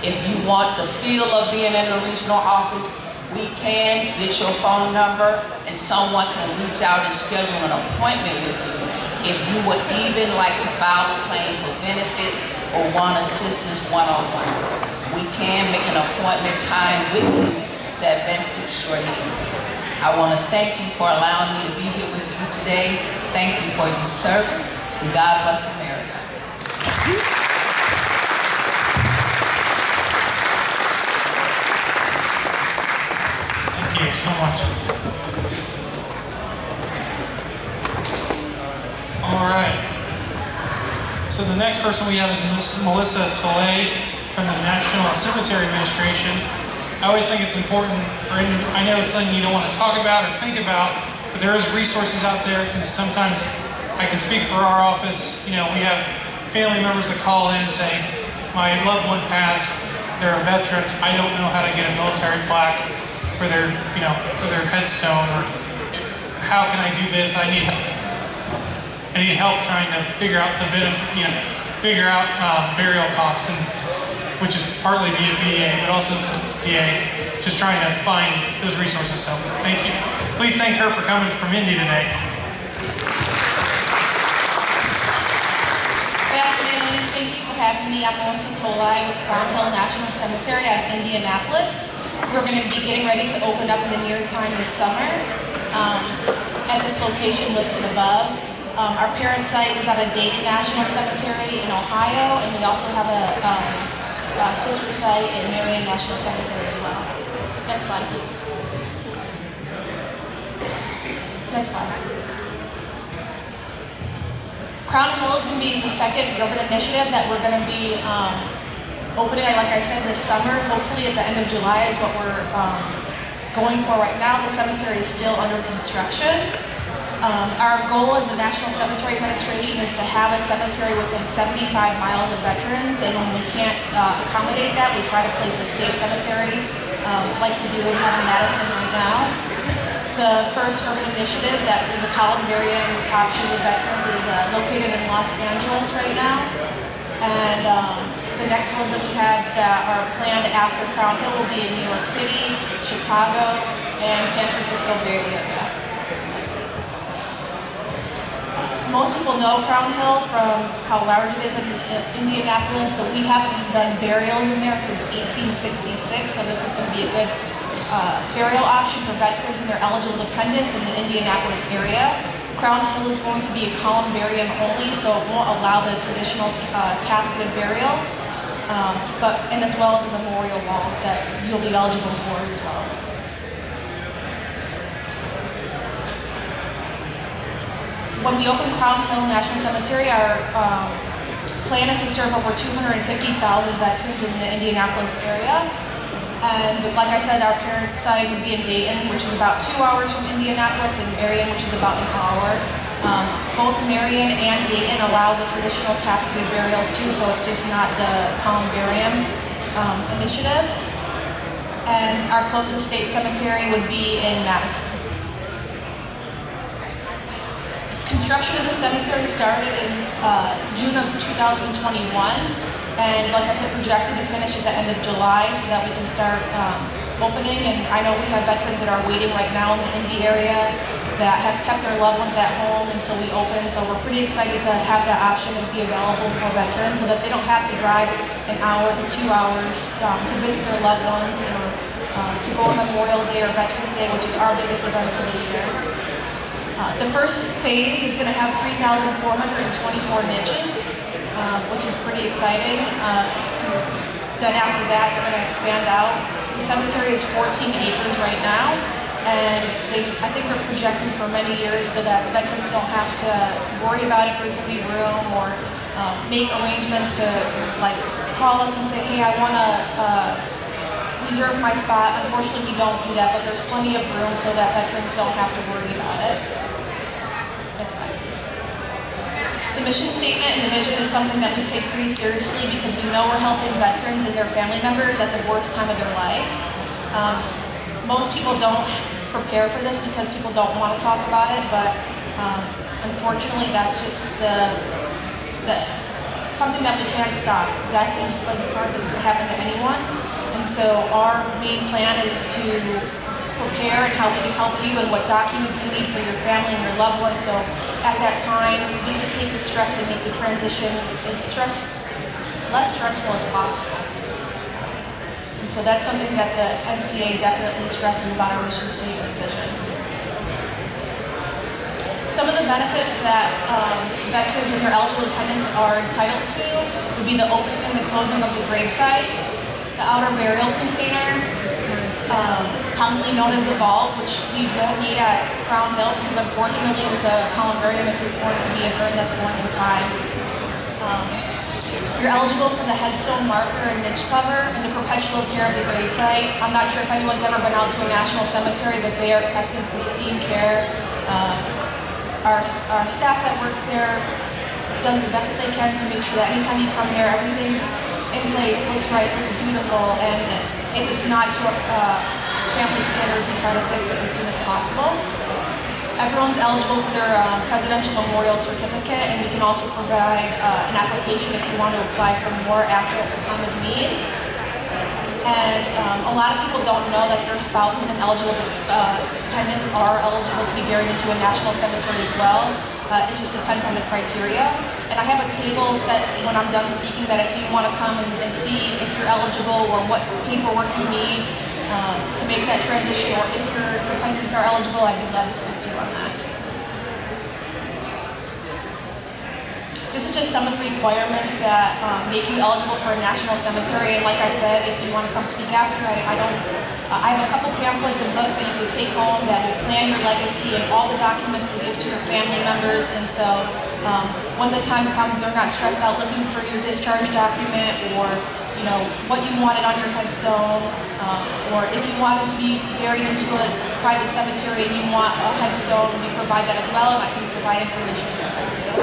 if you want the feel of being in a regional office, we can get your phone number and someone can reach out and schedule an appointment with you. If you would even like to file a claim for benefits or want assistance one-on-one, we can make an appointment time with you that best suits your needs. I want to thank you for allowing me to be here with you today. Thank you for your service, and God bless America. Thank you so much. All right. So the next person we have is Melissa Tolley from the National Cemetery Administration. I always think it's important for I know it's something you don't want to talk about or think about, but there is resources out there, because sometimes I can speak for our office. You know, we have family members that call in saying, my loved one passed, they're a veteran, I don't know how to get a military plaque for their, for their headstone, or how can I do this? I need help trying to figure out the burial costs, and which is partly via VA, but also DA, just trying to find those resources. So thank you. Please thank her for coming from Indy today. Good afternoon. Thank you for having me. I'm Melissa Tolley with Crown Hill National Cemetery out of Indianapolis. We're going to be getting ready to open up in the near time this summer at this location listed above. Our parent site is at a Dayton National Cemetery in Ohio, and we also have a sister site in Marion National Cemetery as well. Next slide, please. Next slide. Crown Hill is going to be the second urban initiative that we're going to be opening, like I said, this summer. Hopefully at the end of July is what we're going for right now. The cemetery is still under construction. Our goal as a National Cemetery Administration is to have a cemetery within 75 miles of veterans, and when we can't accommodate that, we try to place a state cemetery like we do in Madison right now. The first urban initiative that is a columbarium option with veterans is located in Los Angeles right now, and the next ones that we have that are planned after Crown Hill will be in New York City, Chicago, and San Francisco Bay Area. Most people know Crown Hill from how large it is in Indianapolis, but we haven't done burials in there since 1866, so this is going to be a good burial option for veterans and their eligible dependents in the Indianapolis area. Crown Hill is going to be a columbarium only, so it won't allow the traditional casketed burials, and as well as a memorial wall that you'll be eligible for as well. When we open Crown Hill National Cemetery, our plan is to serve over 250,000 veterans in the Indianapolis area. And like I said, our parent site would be in Dayton, which is about 2 hours from Indianapolis, and Marion, which is about an hour. Both Marion and Dayton allow the traditional casketed burials too, so it's just not the columbarium initiative. And our closest state cemetery would be in Madison. Construction of the cemetery started in June of 2021, and like I said, projected to finish at the end of July so that we can start opening. And I know we have veterans that are waiting right now in the Indy area that have kept their loved ones at home until we open, so we're pretty excited to have that option and be available for veterans so that they don't have to drive an hour to 2 hours to visit their loved ones, or to go on Memorial Day or Veterans Day, which is our biggest events of the year. The first phase is going to have 3,424 niches, which is pretty exciting. Then after that, they're going to expand out. The cemetery is 14 acres right now, and I think they're projecting for many years so that veterans don't have to worry about if there's going to be room, or make arrangements to call us and say, hey, I want to reserve my spot. Unfortunately, we don't do that, but there's plenty of room so that veterans don't have to worry about it. Next slide. The mission statement and the vision is something that we take pretty seriously because we know we're helping veterans and their family members at the worst time of their life. Most people don't prepare for this because people don't want to talk about it, but unfortunately that's just something that we can't stop. Death is a part that's going to happen to anyone, and so our main plan is to prepare and how we can help you and what documents you need for your family and your loved ones, so at that time we can take the stress and make the transition as less stressful as possible. And So that's something that the NCA definitely stresses about our mission statement vision. Some of the benefits that veterans and their eligible dependents are entitled to would be the opening and the closing of the gravesite, the outer burial container, commonly known as the vault, which we won't need at Crown Hill because unfortunately with the columbarium it's just going to be an urn that's going inside. You're eligible for the headstone marker and niche cover and the perpetual care of the gravesite. I'm not sure if anyone's ever been out to a national cemetery, but they are kept in pristine care. Our staff that works there does the best that they can to make sure that anytime you come there, everything's in place, looks right, looks beautiful, and if it's not to family standards, we try to fix it as soon as possible. Everyone's eligible for their presidential memorial certificate, and we can also provide an application if you want to apply for more after at the time of need. And a lot of people don't know that their spouses and eligible dependents are eligible to be buried into a national cemetery as well. It just depends on the criteria. And I have a table set when I'm done speaking that if you want to come and see if you're eligible or what paperwork you need to make that transition, or if your dependents are eligible, I'd be glad to speak to you on that. This is just some of the requirements that make you eligible for a national cemetery. And like I said, if you want to come speak after, I have a couple pamphlets and books that you can take home that will plan your legacy and all the documents to give to your family members. And so when the time comes, they're not stressed out looking for your discharge document or what you wanted on your headstone, or if you wanted to be buried into a private cemetery and you want a headstone, we provide that as well, and I can provide information for that too.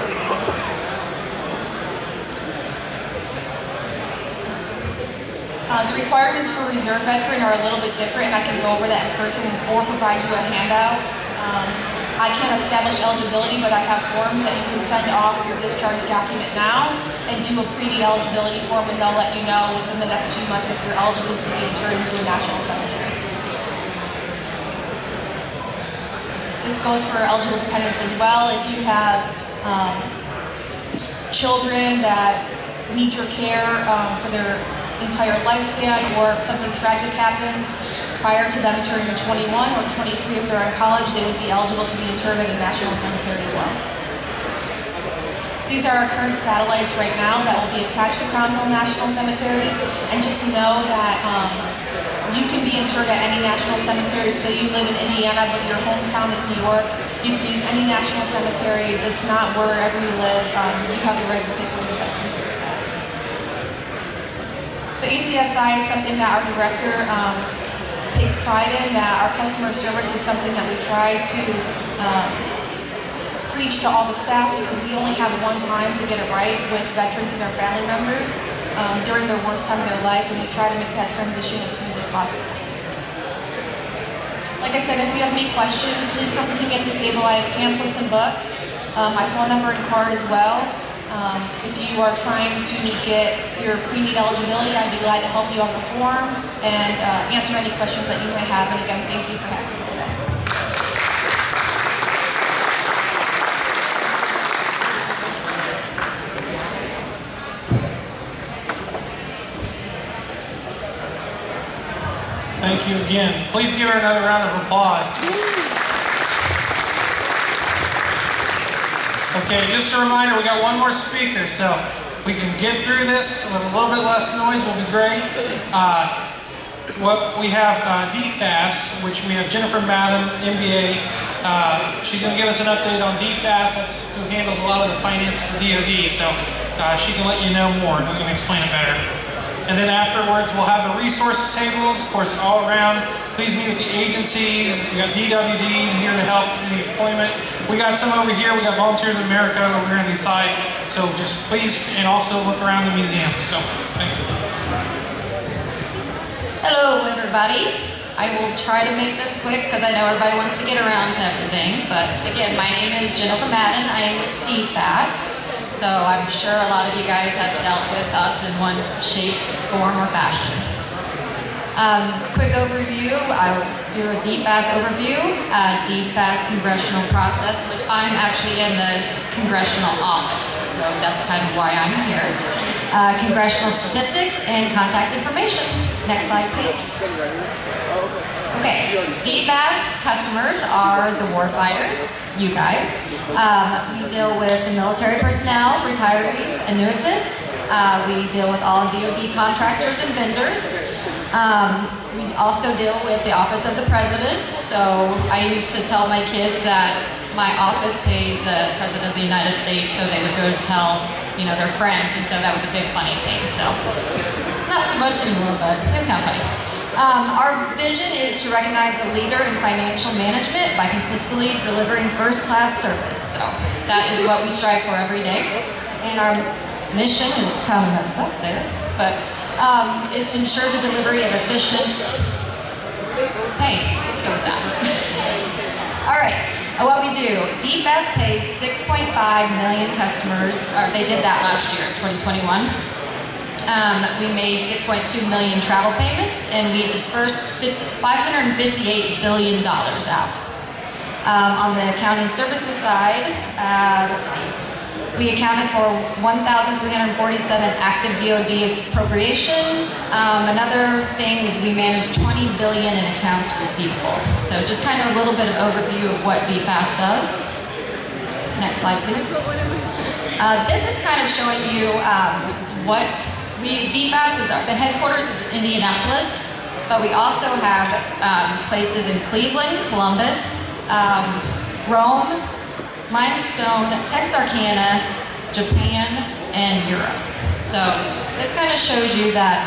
The requirements for reserve veteran are a little bit different, and I can go over that in person or provide you a handout. I can't establish eligibility, but I have forms that you can send off your discharge document now and do a pre-need eligibility form, and they'll let you know within the next few months if you're eligible to be interred into a national cemetery. This goes for eligible dependents as well. If you have children that need your care for their entire lifespan, or if something tragic happens prior to them turning 21 or 23, if they're in college, they would be eligible to be interred at a national cemetery as well. These are our current satellites right now that will be attached to Crown Hill National Cemetery, and just know that you can be interred at any national cemetery. Say you live in Indiana, but your hometown is New York, you can use any national cemetery. It's not wherever you live. You have the right to pick where you'd like to be interred at. The ACSI is something that our director takes pride in, that our customer service is something that we try to preach to all the staff, because we only have one time to get it right with veterans and their family members during their worst time of their life, and we try to make that transition as smooth as possible. Like I said, if you have any questions, please come see me at the table. I have pamphlets and books, my phone number and card as well. If you are trying to get your pre-need eligibility, I'd be glad to help you on the form and answer any questions that you may have. And again, thank you for having me today. Thank you again. Please give her another round of applause. Okay, just a reminder, we got one more speaker, so we can get through this with a little bit less noise will be great. What we have DFAS, which we have Jennifer Madden, MBA. She's going to give us an update on DFAS. That's who handles a lot of the finance for DoD, so she can let you know more. I'm going to explain it better. And then afterwards, we'll have the resources tables, of course, all around. Please meet with the agencies. We got DWD here to help any deployment. We got some over here. We got Volunteers of America over here on the side. So just please, and also look around the museum. So thanks. Hello, everybody. I will try to make this quick because I know everybody wants to get around to everything. But again, my name is Jennifer Madden. I am with DFAS. So I'm sure a lot of you guys have dealt with us in one shape, form, or fashion. Quick overview, I'll do a DFAS overview, DFAS Congressional process, which I'm actually in the Congressional office, so that's kind of why I'm here. congressional statistics, and contact information. Next slide, please. Okay, DFAS customers are the warfighters, you guys. We deal with the military personnel, retirees, annuitants. We deal with all DoD contractors and vendors. We also deal with the Office of the President. So I used to tell my kids that my office pays the President of the United States, so they would go tell, their friends, and so that was a big funny thing. So not so much anymore, but it was kind of funny. Our vision is to recognize a leader in financial management by consistently delivering first-class service. So that is what we strive for every day. And our mission is kind of messed up there, but is to ensure the delivery of efficient pay. Let's go with that. All right. What we do, DFAS pays 6.5 million customers, or they did that last year, 2021. We made 6.2 million travel payments, and we dispersed $558 billion out. On the accounting services side, let's see, we accounted for 1,347 active DoD appropriations. Another thing is we manage 20 billion in accounts receivable. So just kind of a little bit of overview of what DFAS does. Next slide, please. This is kind of showing you DFAS is, the headquarters is in Indianapolis, but we also have places in Cleveland, Columbus, Rome, Limestone, Texarkana, Japan, and Europe. So this kind of shows you that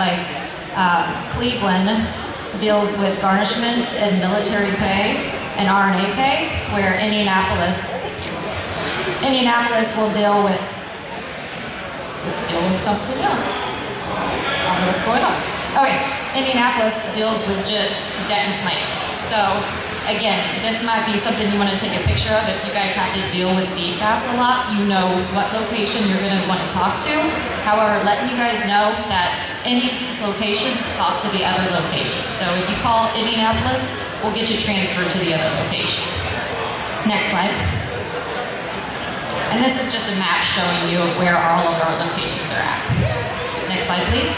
Cleveland deals with garnishments and military pay and RNA pay, where Indianapolis will deal with something else. I don't know what's going on. Okay, Indianapolis deals with just debt and claims. So again, this might be something you want to take a picture of. If you guys have to deal with DFAS a lot, you know what location you're going to want to talk to. However, letting you guys know that any of these locations talk to the other locations. So if you call Indianapolis, we'll get you transferred to the other location. Next slide. And this is just a map showing you where all of our locations are at. Next slide, please.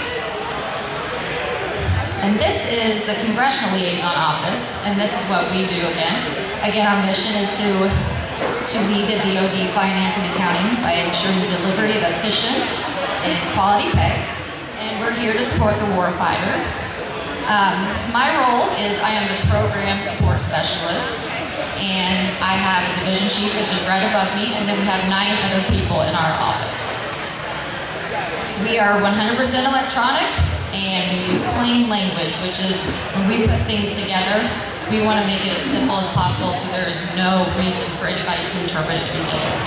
And this is the Congressional Liaison Office, and this is what we do again. Again, our mission is to lead the DoD finance and accounting by ensuring the delivery of efficient and quality pay. And we're here to support the warfighter. My role is I am the program support specialist, and I have a division chief which is right above me, and then we have 9 other people in our office. We are 100% electronic, and we use plain language, which is when we put things together, we want to make it as simple as possible so there is no reason for anybody to interpret it any different.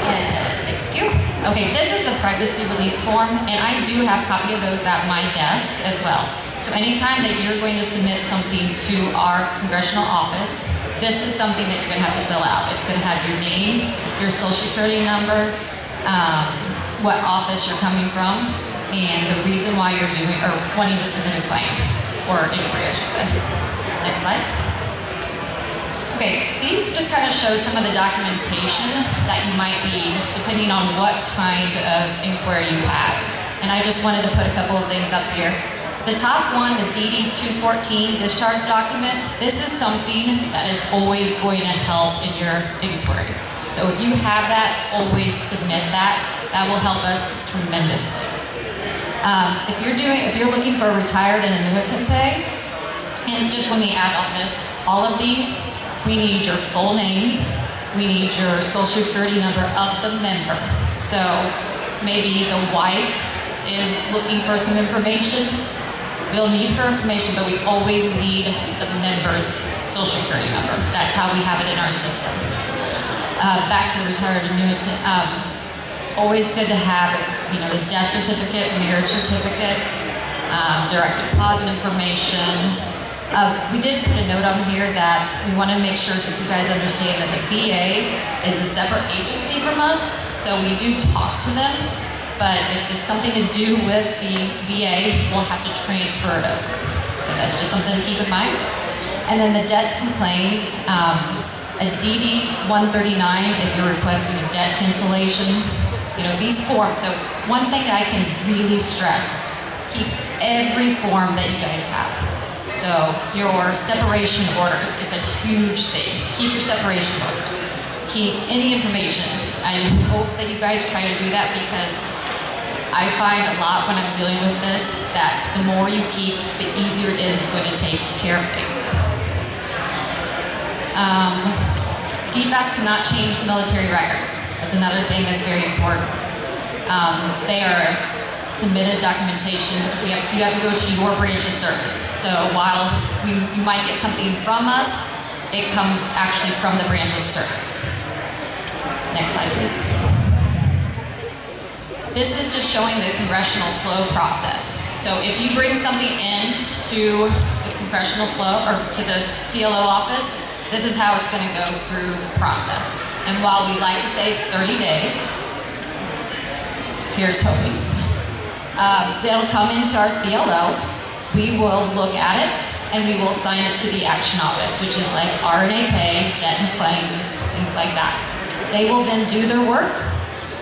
And thank you. Okay, this is the privacy release form, and I do have a copy of those at my desk as well. So anytime that you're going to submit something to our congressional office, this is something that you're going to have to fill out. It's going to have your name, your social security number, what office you're coming from, and the reason why you're doing or wanting to submit a claim, or inquiry, I should say. Next slide. Okay, these just kind of show some of the documentation that you might need depending on what kind of inquiry you have. And I just wanted to put a couple of things up here. The top one, the DD-214 discharge document, this is something that is always going to help in your inquiry. So if you have that, always submit that. That will help us tremendously. If you're looking for retired and annuitant pay, and just let me add on this, all of these, we need your full name, we need your social security number of the member. So maybe the wife is looking for some information, we'll need her information, but we always need the member's social security number. That's how we have it in our system. Back to the retired annuitant, always good to have, the death certificate, marriage certificate, direct deposit information. We did put a note on here that we want to make sure that you guys understand that the VA is a separate agency from us, so we do talk to them, but if it's something to do with the VA, we'll have to transfer it over. So that's just something to keep in mind. And then the debts and claims, a DD-139 if you're requesting a debt cancellation, these forms. So one thing that I can really stress, keep every form that you guys have. So your separation orders is a huge thing. Keep your separation orders. Keep any information. I hope that you guys try to do that, because I find a lot when I'm dealing with this that the more you keep, the easier it is going to take care of things. DFAS cannot change military records. That's another thing that's very important. They are submitted documentation. You have to go to your branch of service. So while you might get something from us, it comes actually from the branch of service. Next slide, please. This is just showing the congressional flow process. So if you bring something in to the congressional flow, or to the CLO office, this is how it's going to go through the process. And while we like to say it's 30 days, here's hoping. They'll come into our CLO, we will look at it, and we will assign it to the action office, which is like RNA pay, debt and claims, things like that. They will then do their work,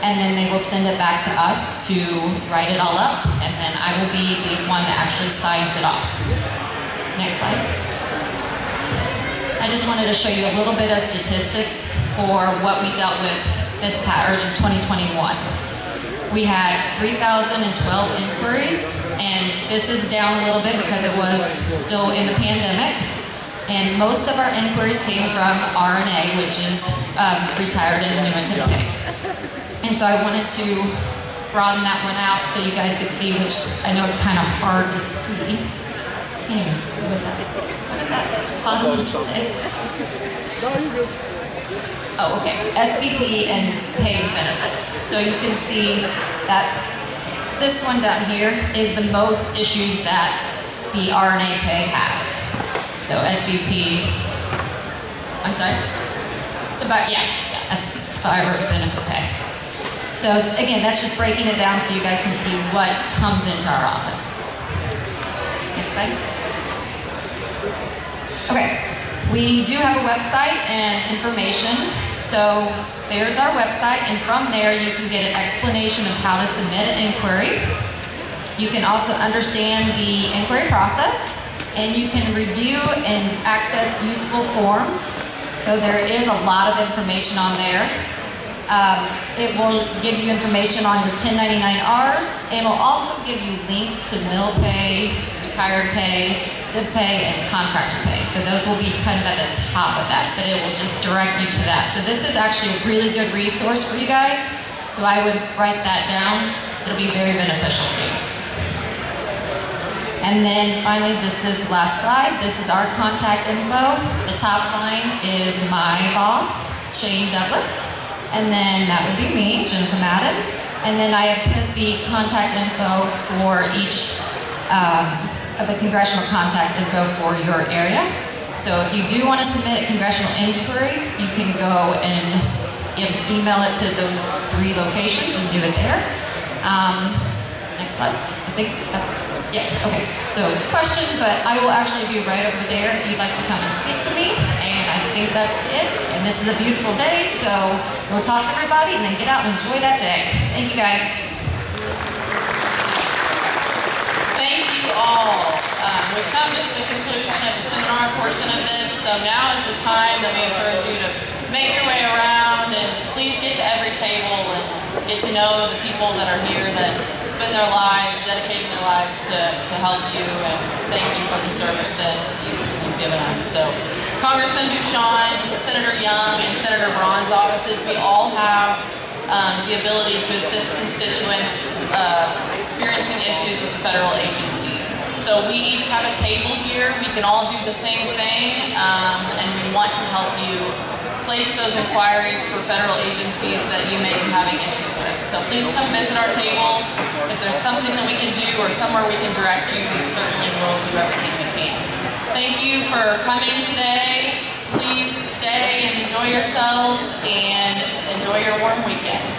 and then they will send it back to us to write it all up, and then I will be the one that actually signs it off. Next slide. I just wanted to show you a little bit of statistics for what we dealt with this pattern in 2021. We had 3,012 inquiries, and this is down a little bit because it was still in the pandemic. And most of our inquiries came from RNA, which is retired and annuitant pay. And so I wanted to broaden that one out so you guys could see, which I know it's kind of hard to see. Can't even see what is that button say? Oh, okay. SVP and paid benefits. So you can see that this one down here is the most issues that the RNA pay has. So SVP, I'm sorry? It's about, expired benefit pay. So again, that's just breaking it down so you guys can see what comes into our office. Next slide. Okay, we do have a website and information. So there's our website, and from there you can get an explanation of how to submit an inquiry. You can also understand the inquiry process, and you can review and access useful forms. So there is a lot of information on there. It will give you information on your 1099-Rs. It will also give you links to mill pay, retired pay, sick pay, and contractor pay. So those will be kind of at the top of that, but it will just direct you to that. So this is actually a really good resource for you guys. So I would write that down. It'll be very beneficial to you. And then finally, this is the last slide. This is our contact info. The top line is my boss, Shane Douglas. And then that would be me, Jennifer Madden. And then I have put the contact info for each of the congressional contact info for your area. So if you do want to submit a congressional inquiry, you can go and email it to those 3 locations and do it there. Next slide. I think that's, okay. So question, but I will actually be right over there if you'd like to come and speak to me. And I think that's it. And this is a beautiful day, so go talk to everybody and then get out and enjoy that day. Thank you guys. Thank you all. We've come to the conclusion of the seminar portion of this, so now is the time that we encourage you to make your way around and please get to every table and get to know the people that are here that spend their lives, dedicating their lives to help you, and thank you for the service that you've given us. So Congressman Buschon, Senator Young, and Senator Braun's offices, we all have the ability to assist constituents experiencing issues with the federal agency. So we each have a table here. We can all do the same thing, and we want to help you place those inquiries for federal agencies that you may be having issues with. So please come visit our tables. If there's something that we can do or somewhere we can direct you, we certainly will do everything we can. Thank you for coming today. Please stay and enjoy yourselves and enjoy your warm weekend.